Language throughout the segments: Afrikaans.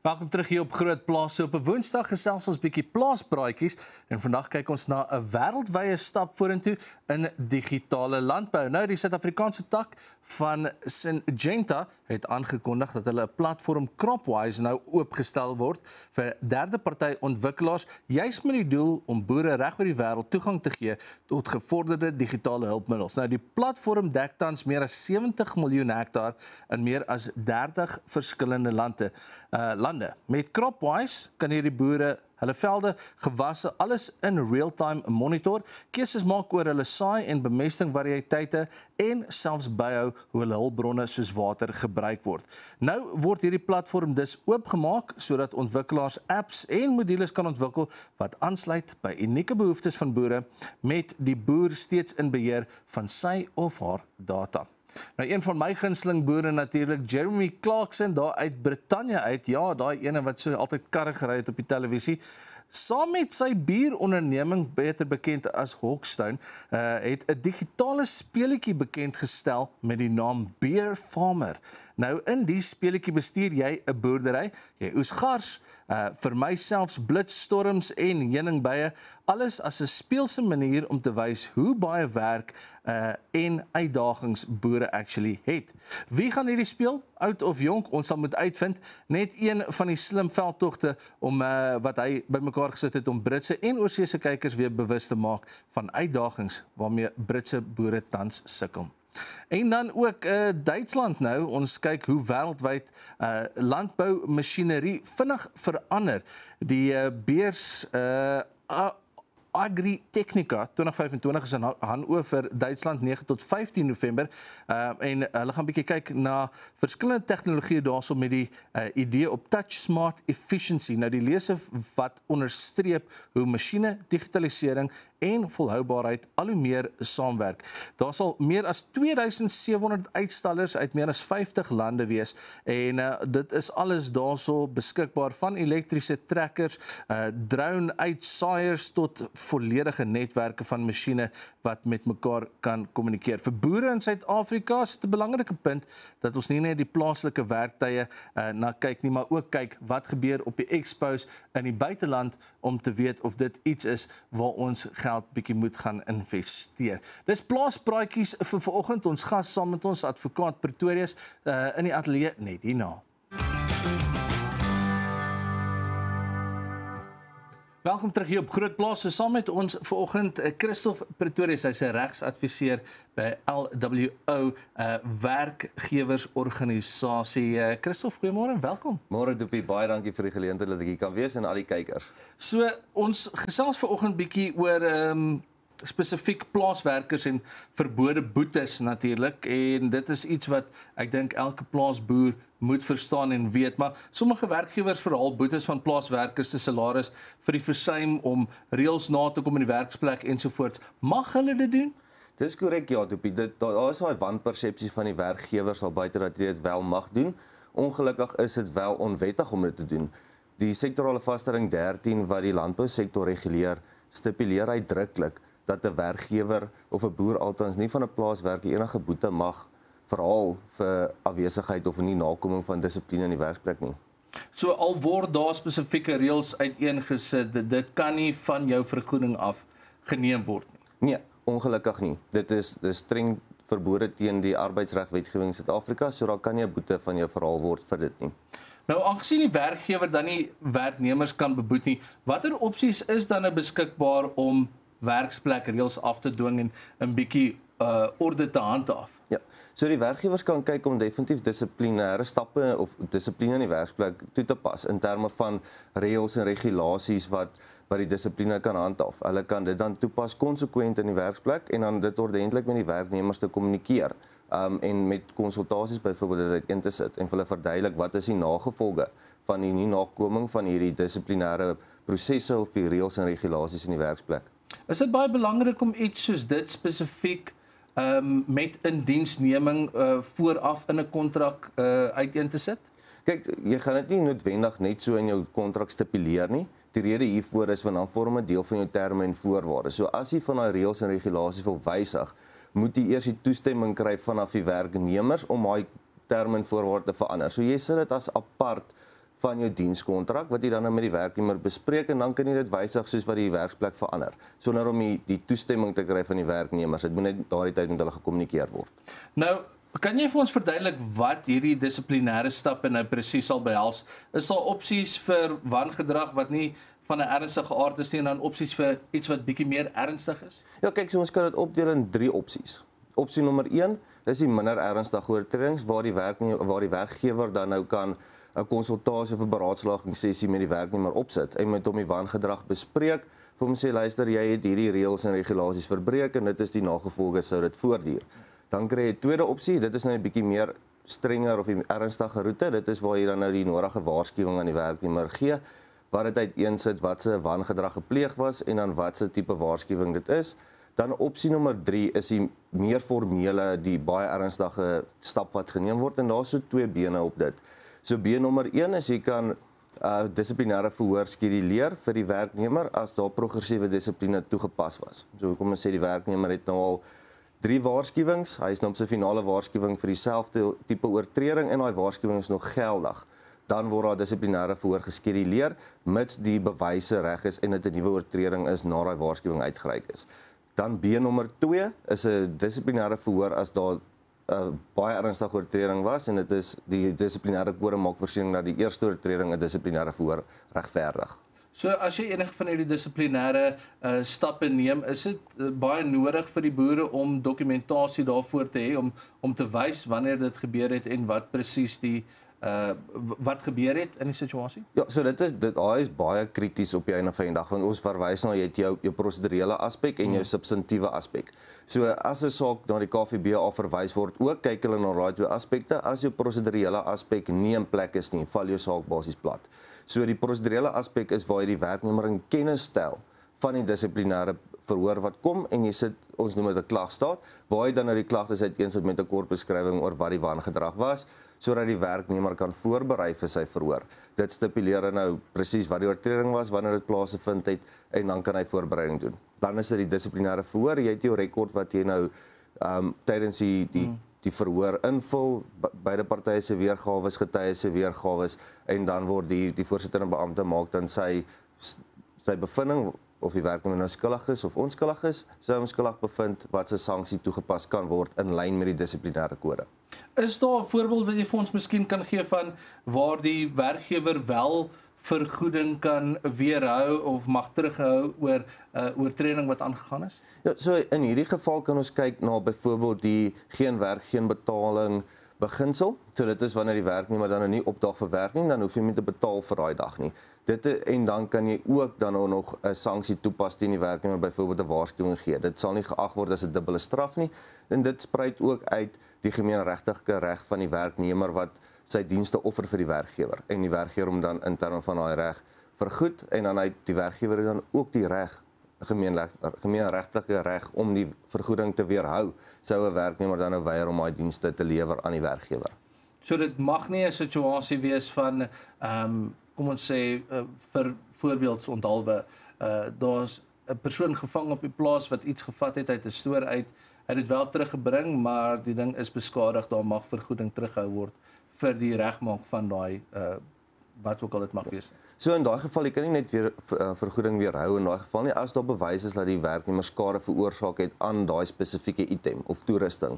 Welkom terug hier op Groot Plaas. Op 'n Woensdag gesels ons bietjie plaasbraaitjies en vandag kyk ons na 'n wêreldwye stap vorentoe in digitale landbou. Nou die Suid-Afrikaanse tak van Syngenta het aangekondig dat hulle 'n platform Cropwise nou oopgestel word vir derde party ontwikkelaars, juis met die doel om boere reg oor die wêreld toegang te gee tot gevorderde digitale hulpmiddels. Nou die platform dek tans meer as 70 miljoen hektaar in meer as 30 verskillende lande. Met Cropwise kan hierdie boere hulle velde, gewasse, alles in real-time monitor, keuses maak oor hulle saai en bemesting variëteite en selfs byhou hoe hulle hulpbronne soos water gebruik word. Nou word hierdie platform dus oopgemaak sodat ontwikkelaars apps en modules kan ontwikkel wat aansluit by unieke behoeftes van boere met die boer steeds in beheer van sy of haar data. Nou een van my gunsteling boere natuurlik, Jeremy Clarkson daar uit Brittanje uit. Ja, daai ene wat so altyd karre gery het op die televisie. Saam met sy buuronderneming, beter bekend as Hawkstone, het 'n digitale speletjie bekend gestel met die naam Beer Farmer. Nou in die speletjie bestuur jy 'n boerdery, jy oes gars, vermy selfs blitsstorms en heuningbye, alles as 'n speelse manier om te wys hoe baie werk en uitdagings boere actually het. Wie gaan hierdie speel? Oud of jonk? Ons sal moet uitvind. Net een van die slim veldtogte om wat hy bymekaar gesit het om Britse en oorseese kykers weer bewus te maak van uitdagings waarmee Britse boere tans sukkel. En dan ook Duitsland nou, ons kyk hoe wêreldwyd landboumasjinerie vinnig verander. Die beurs Agritechnica 2025 is in Hannover vir Duitsland 9 tot 15 November en hulle gaan bietjie kyk na verskillende tegnologieë daarso met die idee op Touch Smart Efficiency. Nou die lese wat onderstreep hoe masjiene, digitalisering en volhoubaarheid al hoe meer saamwerk. Daar sal meer as 2700 uitstallers uit meer as 50 lande wees en dit is alles daarso beskikbaar van elektriese trekkers, drone uitsaaiers tot volledige netwerke van masjiene wat met mekaar kan kommunikeer. Vir boere in Suid-Afrika is dit 'n belangrike punt dat ons nie net die plaaslike werktuie na kyk nie, maar ook kyk wat gebeur op die expos in die buiteland om te weet of dit iets is waar ons geld bietjie moet gaan investeer. Dis plaaspraatjies vir vanoggend. Ons gas saam met ons advokaat Pretorius in die ateljee net hierna. Welkom terug hier op Groot Plaas. Saam met ons vanoggend Christoph Pretorius, hy's 'n regsadviseur by LWO werkgewersorganisasie. Christoph, goeiemôre, welkom. Môre Dopie, baie dankie vir die geleentheid dat ek hier kan wees en al die kykers. So ons gesels vanoggend bietjie oor spesifiek plaaswerkers en verbode boetes natuurlik, en dit is iets wat ek dink elke plaasboer moet verstaan en weet, maar sommige werkgewers verhaal boetes van plaaswerkers se salaris vir die versuim om reëls na te kom in die werksplek ensovoorts. Mag hulle dit doen? Dis korrek, ja Dopie, daar is daai wanpersepsie van die werkgewers al buite dat jy dit wel mag doen. Ongelukkig is dit wel onwettig om dit te doen. Die sektorale vaststelling 13 wat die landbousektor reguleer, stipuleer uitdruklik dat 'n werkgewer of 'n boer althans nie van 'n plaaswerker enige boete mag verhaal vir afwesigheid of nie nakoming van dissipline in die werksplek nie. So al word daar spesifieke reëls uiteengesit, dit kan nie van jou vergoeding af geneem word nie. Nee, ongelukkig nie. Dit is streng verbode teen die arbeidsregwetgewing in Suid-Afrika, so daar kan nie 'n boete van jou verhaal word vir dit nie. Nou, aangesien die werkgewer dan nie werknemers kan beboet nie, watter opsies is dan beskikbaar om werksplekreëls af te dwing en 'n bietjie orde te handhaaf? Ja, so die werkgewers kan kyk om definitief dissiplinêre stappe of dissipline in die werksplek toe te pas in terme van reëls en regulasies wat die dissipline kan handhaaf. Hulle kan dit dan toepas konsekwent in die werksplek en dan dit ordentlik met die werknemers te kommunikeer en met konsultasies byvoorbeeld dit uiteen te sit en vir hulle verduidelik wat is die nagevolge van die nie nakoming van hierdie dissiplinêre prosesse of die reëls en regulasies in die werksplek. Is dit baie belangrik om iets soos dit spesifiek met indiensneming vooraf in 'n kontrak uiteen te sit? Kyk, jy gaan dit nie noodwendig net so in jou kontrak stipuleer nie. Die rede hiervoor is want dan vorm 'n deel van jou terme en voorwaardes. So as jy van daai reëls en regulasies wil wysig, moet jy eers die toestemming kry vanaf die werknemers om daai terme en voorwaardes te verander. So jy sit dit as apart van jou dienskontrak wat jy dan met die werknemer bespreek en dan kan jy dit wysig soos wat die werksplek verander sonder om die toestemming te kry van die werknemers. Dit moet net daardie tyd met hulle gekommunikeer word. Nou, kan jy vir ons verduidelik wat hierdie dissiplinêre stappe nou presies sal behels? Is daar opsies vir wangedrag wat nie van 'n ernstige aard is nie en dan opsies vir iets wat bietjie meer ernstig is? Ja, kyk, so ons kan dit opdeel in 3 opsies. Opsie nommer 1 is die minder ernstige oortredings waar die werkgewer dan nou kan 'n konsultasie of 'n beraadslagingssessie met die werknemer opsit en met hom die wangedrag bespreek. Vir hom sê, luister, jy het hierdie reëls en regulasies verbreek en dit is die nagevolge sou dit voortduur. Dan kry jy 'n tweede opsie, dit is nou 'n bietjie meer strenger of die ernstige roete, dit is waar jy dan nou die nodige waarskuwing aan die werknemer gee, wat dit uiteensit wat se wangedrag gepleeg was en dan wat se tipe waarskuwing dit is. Dan opsie nommer 3 is die meer formele, die baie ernstige stap wat geneem word en daar's so 2 bene op dit. So B nommer 1 is jy kan dissiplinêre verhoor skeduleer vir die werknemer as daar progressiewe dissipline toegepas was. So kom ons sê die werknemer het nou al 3 waarskuwings, hy is nou op sy finale waarskuwing vir dieselfde tipe oortreding en daai waarskuwing is nog geldig. Dan word daar dissiplinêre verhoor geskeduleer mits die bewyse reg is en dit 'n nuwe oortreding is na daai waarskuwing uitgereik is. Dan B nommer 2 is 'n dissiplinêre verhoor as daar 'n baie ernstige oortreding was en dit is die dissiplinêre kode maak voorsiening dat die eerste oortreding 'n dissiplinêre verhoor regverdig. So as jy enige van hierdie dissiplinêre stappe neem, is dit baie nodig vir die boere om dokumentasie daarvoor te hê om te wys wanneer dit gebeur het en wat presies wat gebeur het in die situasie? Ja, so dit is baie krities op die einde van die dag want ons verwys na jy het jou prosedurele aspek en jou substantiëre aspek. So as 'n saak na die KVB verwys word, ook kyk hulle na daai 2 aspekte. As jou prosedurele aspek nie in plek is nie, val jou saak basies plat. So die prosedurele aspek is waar jy die werknemer in kennis stel van die dissiplinêre verhoor wat kom en jy sit, ons noem dit 'n klagstaat, waar jy dan nou die klagtes uiteensit met 'n kort beskrywing oor wat die wangedrag was, sodat die werknemer kan voorberei vir sy verhoor. Dit stipuleer nou presies wat die oortreding was, wanneer dit plaasgevind het en dan kan hy voorbereiding doen. Dan is dit die dissiplinêre verhoor, jy het jou rekord wat jy nou tydens die verhoor invul, beide partye se weergawe, getuies se weergawe en dan word die voorsitterende beampte maak dan sy bevinding of die werknemer nou skuldig is of onskuldig is, sou hom skuldig bevind wat se sanksie toegepas kan word in lyn met die dissiplinêre kode. Is daar 'n voorbeeld wat jy vir ons miskien kan gee van waar die werkgewer wel vergoeding kan weerhou of mag terughou oor oortreding wat aangegaan is? Ja, so in hierdie geval kan ons kyk na byvoorbeeld die geen werk, geen betaling beginsel. So dit is wanneer die werknemer dan nou nie opdaag vir werk nie, dan hoef jy nie te betaal vir daai dag nie. En dan kan jy ook dan nog 'n sanksie toepas teen die werknemer, byvoorbeeld 'n waarskuwing gee. Dit sal nie geag word as 'n dubbele straf nie. En dit spruit ook uit die gemeenregtelike reg van die werknemer wat sy dienste offer vir die werkgewer en die werkgewer om dan in terme van daai reg vergoed en dan uit die werkgewer dan ook die reg gemeenregtelike reg om die vergoeding te weerhou sou 'n werknemer dan nou weier om daai dienste te lewer aan die werkgewer. So dit mag nie 'n situasie wees van kom ons sê vir voorbeeldsonthaalwe daar's 'n persoon gevang op die plaas wat iets gevat het uit 'n stoor uit. Hy het dit wel teruggebring, maar die ding is beskadig, daar mag vergoeding teruggehou word vir die regmaak van daai wat ook al dit mag wees. So in daai geval, jy kan nie net weer vergoeding weerhou in daai geval nie as daar bewys is dat die werknemer skade veroorsaak het aan daai spesifieke item of toerusting.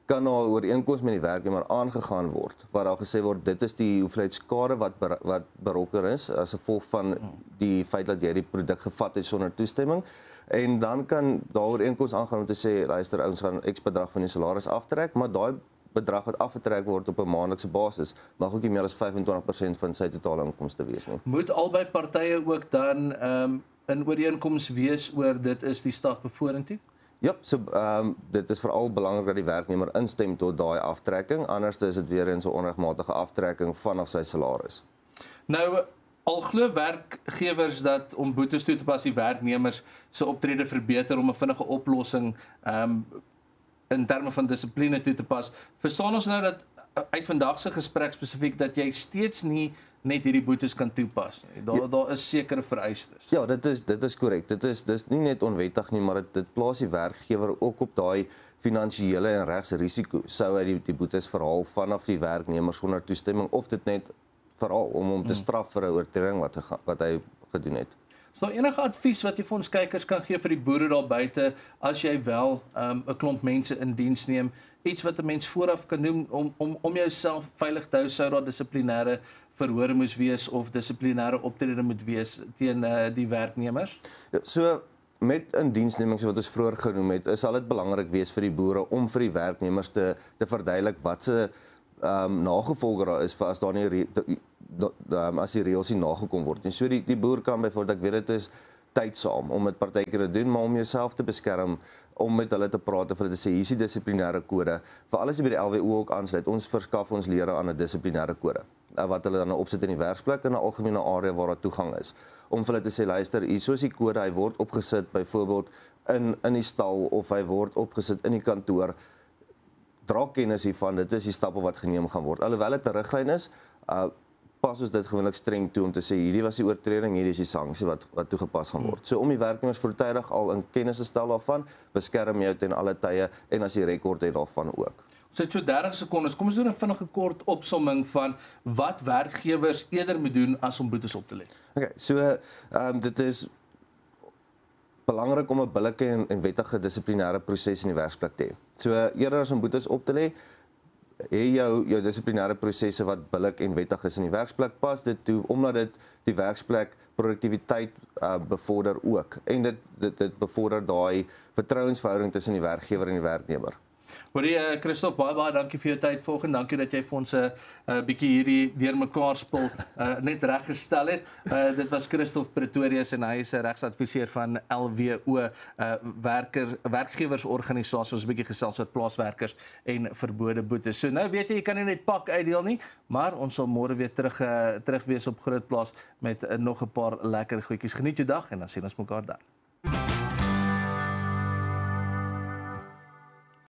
Kan daar 'n ooreenkoms met die werknemer aangegaan word waar daar gesê word dit is die hoeveelheid skade wat berokken is as gevolg van die feit dat jy die produk gevat het sonder toestemming. En dan kan daar ooreenkoms aangaan om te sê luister ons gaan X bedrag van die salaris aftrek, maar daai bedrag wat afgetrek word op 'n maandelikse basis mag ook nie meer as 25% van sy totale inkomste wees nie. Moet albei partye ook dan in ooreenkoms wees oor dit is die stappe vorentoe? Ja, so dit is veral belangrik dat die werknemer instem tot daai aftrekking, anders is dit weer 'n so onregmatige aftrekking vanaf sy salaris. Nou al glo werkgewers dat om boetes toe te pas die werknemers se optrede verbeter om 'n vinnige oplossing in terme van dissipline toe te pas. Verstaan ons nou dat uit vandag se gesprek spesifiek dat jy steeds nie net hierdie boetes kan toepas nie. Daar is sekere vereistes. Ja, dit is korrek. Dis nie net onwettig nie, maar dit plaas die werkgewer ook op daai finansiële en regsrisiko sou hy die boetes verhaal vanaf die werknemer sonder toestemming of dit net veral om hom te straf vir 'n oortreding wat hy gedoen het. Is daar enige advies wat jy vir ons kykers kan gee vir die boere daar buite as jy wel 'n klomp mense in diens neem? Iets wat 'n mens vooraf kan doen om jouself veilig te hou, sou daar dissiplinêre verhore moes wees of dissiplinêre optrede moet wees teen die werknemers? Ja, so met indiensnemings wat ons vroeër genoem het, sal dit belangrik wees vir die boere om vir die werknemers te verduidelik wat se nagevolge daar is vir as daar nie as die reëls nie nagekom word nie. So die boer kan byvoorbeeld, ek weet dit is tydsaam om dit partykeer te doen, maar om jouself te beskerm, om met hulle te praat of hulle te sê hier is die dissiplinêre kode, veral as jy by die LWO ook aansluit, ons verskaf ons lede aan 'n dissiplinêre kode wat hulle dan opsit in die werksplek in 'n algemene area waar daar toegang is, om vir hulle te sê luister, hier is die kode, hy word opgesit byvoorbeeld in die stal of hy word opgesit in die kantoor. Dra kennis hiervan, dit is die stappe wat geneem gaan word. Alhoewel dit 'n riglyn is, pas ons dit gewoonlik streng toe om te sê hierdie was die oortreding, hierdie is die sanksie wat toegepas gaan word. So om die werknemers voortydig al in kennis te stel daarvan, beskerm jou ten alle tye en as jy rekord het daarvan ook. Ons het so 30 sekondes. Kom ons doen 'n vinnige kort opsomming van wat werkgewers eerder moet doen as om boetes op te lê. Okay, so dit is belangrik om 'n billike en wettige dissiplinêre proses in die werksplek te hê. So eerder as om boetes op te lê, hê jou dissiplinêre prosesse wat billik en wettig is in die werksplek, pas dit toe omdat dit die werksplek produktiwiteit bevorder ook en dit bevorder daai vertrouensverhouding tussen die werkgewer en die werknemer. Hoorie Christoph, baie dankie vir jou tyd vanoggend. Dankie dat jy vir ons 'n bietjie hierdie deurmekaar spul net reggestel het. Dit was Christoph Pretorius en hy is 'n regsadviseur van LWO, werkgewersorganisasie. Ons 'n bietjie gesels oor plaaswerkers en verbode boetes. So nou weet jy kan nie net pak uitdeel nie, maar ons sal môre weer terug wees op Grootplaas met nog 'n paar lekker goedjies. Geniet jou dag en dan sien ons mekaar dan.